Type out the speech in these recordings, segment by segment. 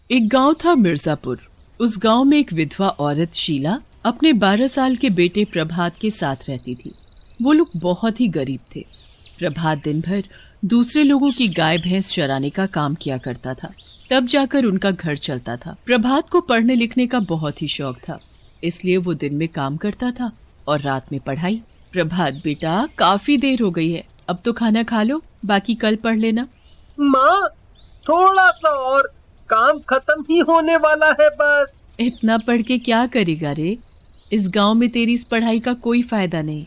एक गांव था मिर्जापुर। उस गांव में एक विधवा औरत शीला अपने 12 साल के बेटे प्रभात के साथ रहती थी। वो लोग बहुत ही गरीब थे। प्रभात दिन भर दूसरे लोगों की गाय भैंस चराने का काम किया करता था, तब जाकर उनका घर चलता था। प्रभात को पढ़ने लिखने का बहुत ही शौक था, इसलिए वो दिन में काम करता था और रात में पढ़ाई। प्रभात बेटा, काफी देर हो गई है, अब तो खाना खा लो, बाकी कल पढ़ लेना। माँ, थोड़ा सा और, काम खत्म ही होने वाला है बस। इतना पढ़ के क्या करेगा रे? इस गांव में तेरी इस पढ़ाई का कोई फायदा नहीं।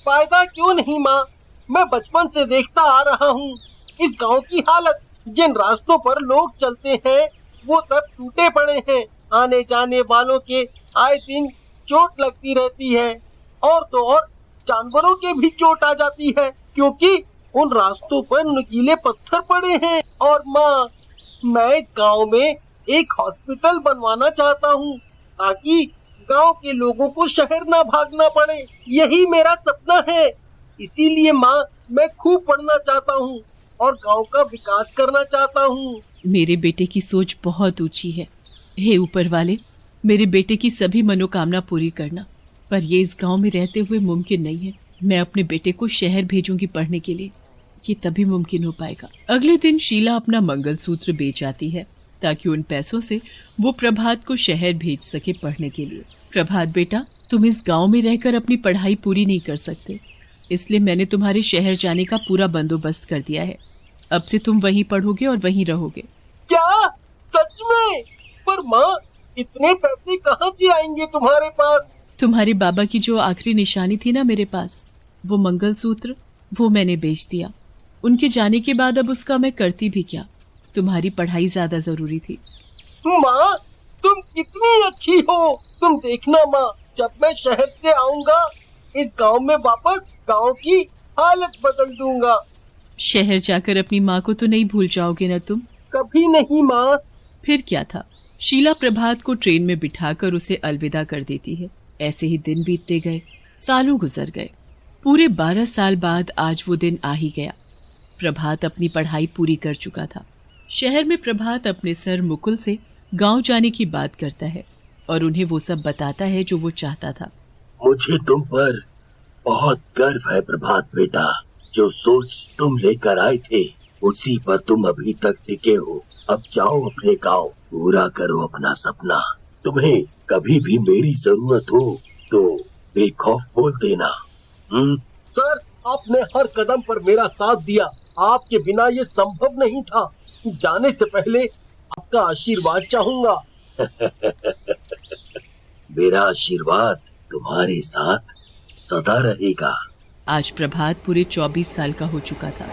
फायदा क्यों नहीं माँ, मैं बचपन से देखता आ रहा हूँ इस गांव की हालत। जिन रास्तों पर लोग चलते हैं वो सब टूटे पड़े हैं। आने जाने वालों के आए दिन चोट लगती रहती है, और तो और जानवरों के भी चोट आ जाती है, क्योंकि उन रास्तों पर नुकीले पत्थर पड़े हैं। और माँ, मैं इस गांव में एक हॉस्पिटल बनवाना चाहता हूँ, ताकि गांव के लोगों को शहर ना भागना पड़े। यही मेरा सपना है। इसीलिए माँ, मैं खूब पढ़ना चाहता हूँ और गांव का विकास करना चाहता हूँ। मेरे बेटे की सोच बहुत ऊंची है। हे ऊपर वाले, मेरे बेटे की सभी मनोकामना पूरी करना। पर ये इस गांव में रहते हुए मुमकिन नहीं है। मैं अपने बेटे को शहर भेजूंगी पढ़ने के लिए, ये तभी मुमकिन हो पाएगा। अगले दिन शीला अपना मंगलसूत्र बेच आती है, ताकि उन पैसों से वो प्रभात को शहर भेज सके पढ़ने के लिए। प्रभात बेटा, तुम इस गांव में रहकर अपनी पढ़ाई पूरी नहीं कर सकते, इसलिए मैंने तुम्हारे शहर जाने का पूरा बंदोबस्त कर दिया है। अब से तुम वहीं पढ़ोगे और वहीं रहोगे। क्या सच में? पर माँ, इतने पैसे कहाँ से आएंगे तुम्हारे पास? तुम्हारे बाबा की जो आखिरी निशानी थी ना मेरे पास, वो मंगलसूत्र, वो मैंने बेच दिया। उनके जाने के बाद अब उसका मैं करती भी क्या? तुम्हारी पढ़ाई ज्यादा जरूरी थी। माँ, तुम कितनी अच्छी हो। तुम देखना माँ, जब मैं शहर से आऊंगा इस गांव में वापस गांव की हालत बदल दूंगा। शहर जाकर अपनी माँ को तो नहीं भूल जाओगे ना तुम? कभी नहीं माँ। फिर क्या था, शीला प्रभात को ट्रेन में बिठाकर उसे अलविदा कर देती है। ऐसे ही दिन बीतते गए, सालों गुजर गए। पूरे 12 साल बाद आज वो दिन आ ही गया। प्रभात अपनी पढ़ाई पूरी कर चुका था। शहर में प्रभात अपने सर मुकुल से गांव जाने की बात करता है और उन्हें वो सब बताता है जो वो चाहता था। मुझे तुम पर बहुत गर्व है प्रभात बेटा। जो सोच तुम लेकर आए थे उसी पर तुम अभी तक टिके हो। अब जाओ अपने गांव, पूरा करो अपना सपना। तुम्हें कभी भी मेरी जरूरत हो तो बेखौफ बोल देना। सर, आपने हर कदम पर मेरा साथ दिया। आपके बिना ये संभव नहीं था। जाने से पहले आपका आशीर्वाद चाहूंगा। मेरा आशीर्वाद तुम्हारे साथ सदा रहेगा। आज प्रभात पूरे 24 साल का हो चुका था।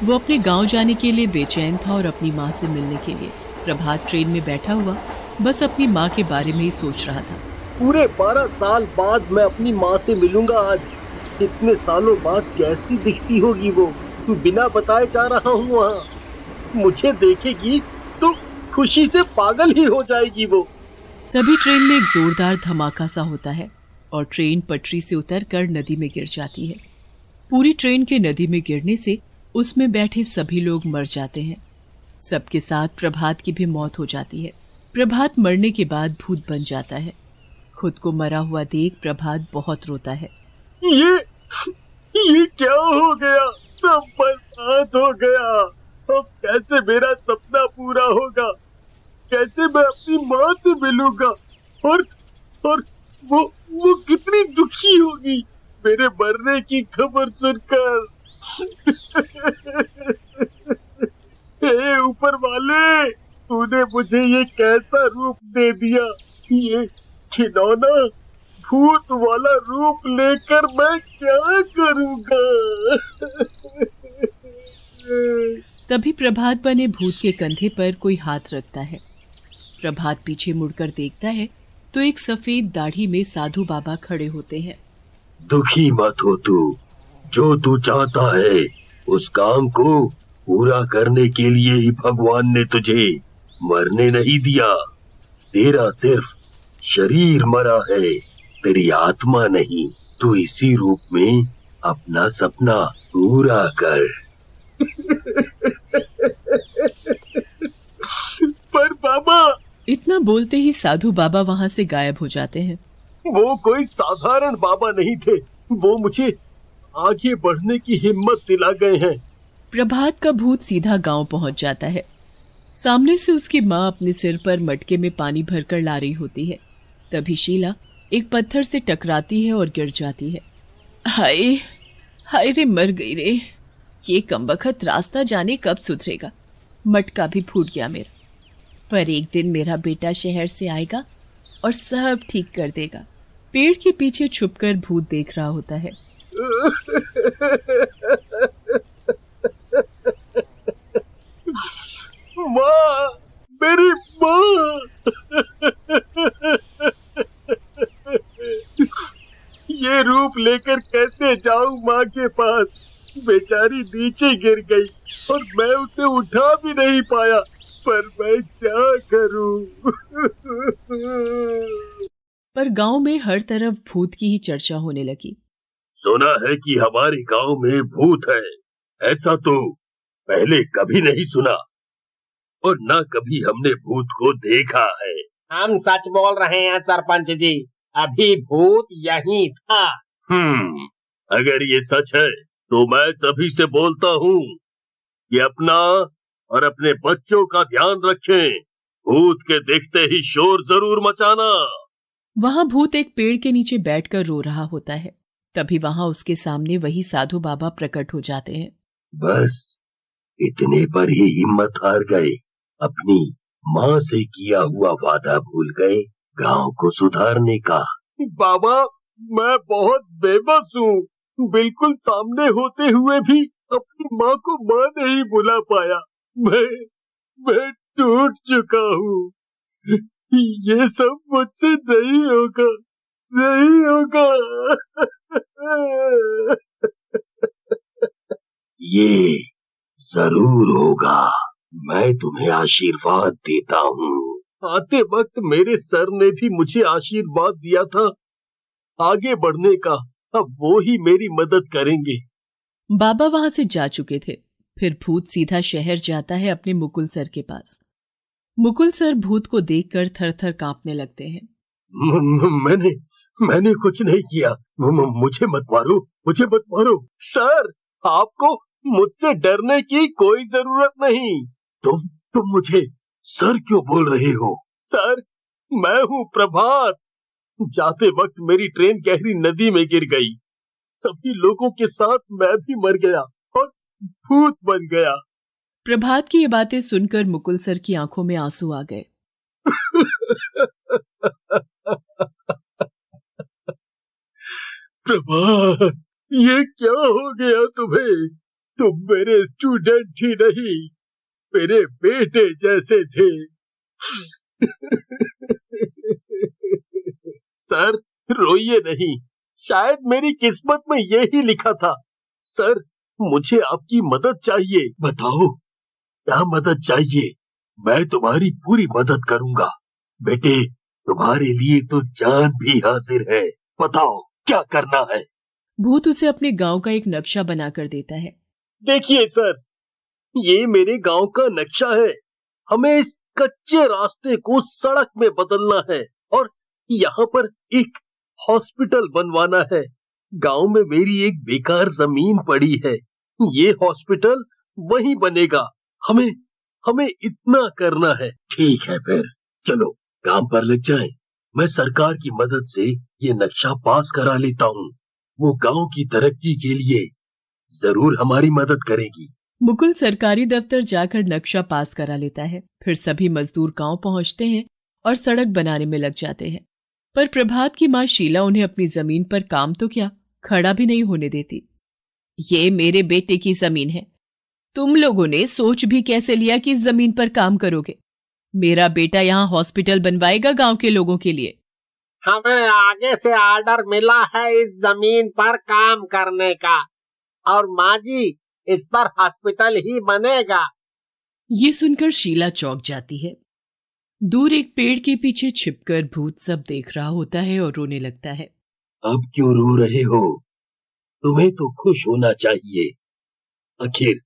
वो अपने गांव जाने के लिए बेचैन था और अपनी माँ से मिलने के लिए। प्रभात ट्रेन में बैठा हुआ बस अपनी माँ के बारे में ही सोच रहा था। पूरे 12 साल बाद मैं अपनी माँ से मिलूंगा आज। इतने सालों बाद कैसी दिखती होगी वो। बिना बताए जा रहा हूँ वहाँ। मुझे देखेगी तो खुशी से पागल ही हो जाएगी वो। तभी ट्रेन में एक जोरदार धमाका सा होता है और ट्रेन पटरी से उतरकर नदी में गिर जाती है। पूरी ट्रेन के नदी में गिरने से उसमें बैठे सभी लोग मर जाते हैं। सबके साथ प्रभात की भी मौत हो जाती है। प्रभात मरने के बाद भूत बन जाता है। खुद को मरा हुआ देख प्रभात बहुत रोता है। ये क्या हो गया? सब बर्बाद हो गया। अब कैसे मेरा सपना पूरा होगा? कैसे मैं अपनी माँ से मिलूंगा? और वो कितनी दुखी होगी मेरे मरने की खबर सुनकर। हे ऊपर वाले, तूने मुझे ये कैसा रूप दे दिया? ये खिलौना भूत वाला रूप लेकर मैं क्या करूंगा? तभी प्रभात बने भूत के कंधे पर कोई हाथ रखता है। प्रभात पीछे मुड़कर देखता है तो एक सफेद दाढ़ी में साधु बाबा खड़े होते हैं। दुखी मत हो तू। जो तू चाहता है उस काम को पूरा करने के लिए ही भगवान ने तुझे मरने नहीं दिया। तेरा सिर्फ शरीर मरा है, तेरी आत्मा नहीं। तू इसी रूप में अपना सपना पूरा कर। पर बाबा, इतना बोलते ही साधु बाबा वहां से गायब हो जाते हैं। वो कोई साधारण बाबा नहीं थे, वो मुझे आगे बढ़ने की हिम्मत दिला गए हैं। प्रभात का भूत सीधा गांव पहुंच जाता है। सामने से उसकी माँ अपने सिर पर मटके में पानी भरकर ला रही होती है। तभी शीला एक पत्थर से टकराती है और गिर जाती है। हाय हाय रे, मर गई रे। ये कमबख्त रास्ता जाने कब सुधरेगा। मटका भी फूट गया मेरा। पर एक दिन मेरा बेटा शहर से आएगा और सब ठीक कर देगा। पेड़ के पीछे छुपकर भूत देख रहा होता है। माँ, मेरी माँ। ये रूप लेकर कैसे जाऊं माँ के पास? बेचारी नीचे गिर गई और मैं उसे उठा भी नहीं पाया, पर मैं क्या करूं? पर गांव में हर तरफ भूत की ही चर्चा होने लगी। सुना है कि हमारे गांव में भूत है। ऐसा तो पहले कभी नहीं सुना और ना कभी हमने भूत को देखा है। हम सच बोल रहे हैं सरपंच जी, अभी भूत यहीं था। अगर ये सच है तो मैं सभी से बोलता हूँ कि अपना और अपने बच्चों का ध्यान रखें। भूत के देखते ही शोर जरूर मचाना। वहां भूत एक पेड़ के नीचे बैठकर रो रहा होता है। तभी वहां उसके सामने वही साधु बाबा प्रकट हो जाते हैं। बस इतने पर ही हिम्मत हार गए। अपनी माँ से किया हुआ वादा भूल गए गांव को सुधारने का। बाबा, मैं बहुत बेबस हूँ। बिल्कुल सामने होते हुए भी अपनी माँ को माँ नहीं बुला पाया। मैं टूट चुका हूँ। ये सब मुझसे नहीं होगा, नहीं होगा। ये जरूर होगा। मैं तुम्हें आशीर्वाद देता हूँ। आते वक्त मेरे सर ने भी मुझे आशीर्वाद दिया था आगे बढ़ने का। अब वो ही मेरी मदद करेंगे। बाबा वहां से जा चुके थे। फिर भूत सीधा शहर जाता है अपने मुकुल सर के पास। मुकुल सर भूत को देखकर थर-थर कांपने लगते हैं। मैंने कुछ नहीं किया। मुझे मत मारो, मुझे मत मारो। सर, आपको मुझसे डरने की कोई जरूरत नहीं। तुम मुझे सर क्यों बोल रहे हो? सर, मैं हूँ प्रभात। जाते वक्त मेरी ट्रेन गहरी नदी में गिर गई। सभी लोगों के साथ मैं भी मर गया और भूत बन गया। प्रभात की ये बातें सुनकर मुकुल सर की आंखों में आंसू आ गए। प्रभात, ये क्या हो गया तुम्हें? तुम मेरे स्टूडेंट ही नहीं, मेरे बेटे जैसे थे। सर, रोइए नहीं। शायद मेरी किस्मत में यही लिखा था। सर, मुझे आपकी मदद चाहिए। बताओ, क्या मदद चाहिए? मैं तुम्हारी पूरी मदद करूंगा। बेटे, तुम्हारे लिए तो जान भी हाजिर है। बताओ, क्या करना है? भूत उसे अपने गांव का एक नक्शा बनाकर देता है। देखिए सर, ये मेरे गांव का नक्शा है। हमें इस कच्चे रास्ते को सड़क में बदलना है और यहाँ पर एक हॉस्पिटल बनवाना है। गांव में मेरी एक बेकार जमीन पड़ी है, ये हॉस्पिटल वहीं बनेगा। हमें इतना करना है। ठीक है, फिर चलो काम पर लग जाएं। मैं सरकार की मदद से ये नक्शा पास करा लेता हूँ। वो गांव की तरक्की के लिए जरूर हमारी मदद करेगी। मुकुल सरकारी दफ्तर जाकर नक्शा पास करा लेता है। फिर सभी मजदूर गांव पहुंचते हैं और सड़क बनाने में लग जाते हैं। पर प्रभात की माँ शीला उन्हें अपनी जमीन पर काम तो क्या, खड़ा भी नहीं होने देती। ये मेरे बेटे की जमीन है। तुम लोगों ने सोच भी कैसे लिया कि इस जमीन पर काम करोगे? मेरा बेटा यहाँ हॉस्पिटल बनवाएगा गांव के लोगों के लिए। हमें आगे से ऑर्डर मिला है इस जमीन पर काम करने का, और माँ जी, इस पर हॉस्पिटल ही बनेगा। ये सुनकर शीला चौंक जाती है। दूर एक पेड़ के पीछे छिपकर भूत सब देख रहा होता है और रोने लगता है। अब क्यों रो रहे हो? तुम्हें तो खुश होना चाहिए। आखिर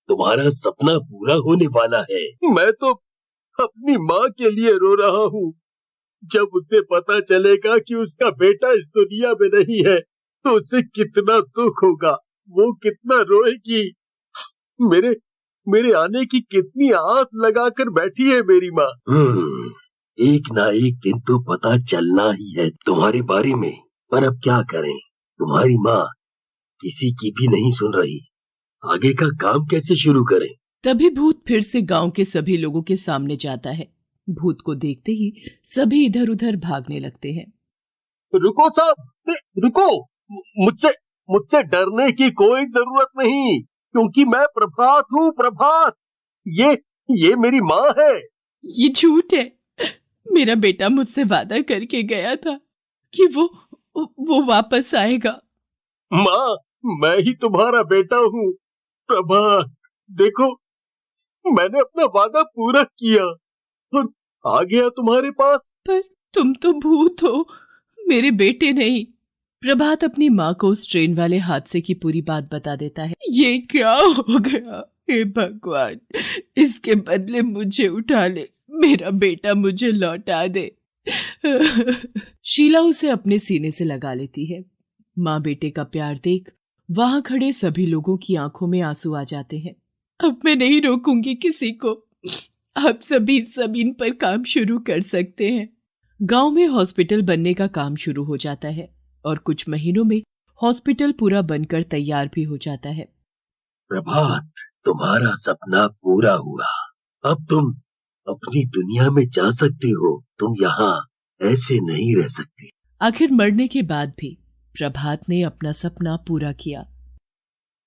तुम्हारा सपना पूरा होने वाला है। अपनी माँ के लिए रो रहा हूँ। जब उसे पता चलेगा कि उसका बेटा इस दुनिया में नहीं है तो उसे कितना दुख होगा, वो कितना रोएगी। मेरे मेरे आने की कितनी आस लगाकर बैठी है मेरी माँ। एक ना एक दिन तो पता चलना ही है तुम्हारे बारे में, पर अब क्या करें, तुम्हारी माँ किसी की भी नहीं सुन रही। आगे का काम कैसे शुरू करें? तभी भूत फिर से गांव के सभी लोगों के सामने जाता है। भूत को देखते ही सभी इधर उधर भागने लगते हैं। रुको साहब, रुको। मुझसे मुझसे डरने की कोई जरूरत नहीं, क्योंकि मैं प्रभात हूँ। प्रभात, ये मेरी माँ है। ये झूठ है। मेरा बेटा मुझसे वादा करके गया था कि वो वापस आएगा। माँ, मैं ही तुम्हारा बेटा हूँ। प्रभात, देखो, मैंने अपना वादा पूरा किया और आ गया तुम्हारे पास। पर तुम तो भूत हो, मेरे बेटे नहीं। प्रभात अपनी माँ को उस ट्रेन वाले हादसे की पूरी बात बता देता है। ये क्या हो गया? हे भगवान, इसके बदले मुझे उठा ले, मेरा बेटा मुझे लौटा दे। शीला उसे अपने सीने से लगा लेती है। माँ बेटे का प्यार देख वहां खड़े सभी लोगों की आंखों में आंसू आ जाते हैं। अब मैं नहीं रोकूंगी किसी को। आप सभी जमीन पर काम शुरू कर सकते हैं। गांव में हॉस्पिटल बनने का काम शुरू हो जाता है और कुछ महीनों में हॉस्पिटल पूरा बनकर तैयार भी हो जाता है। प्रभात, तुम्हारा सपना पूरा हुआ। अब तुम अपनी दुनिया में जा सकते हो। तुम यहाँ ऐसे नहीं रह सकते। आखिर मरने के बाद भी प्रभात ने अपना सपना पूरा किया।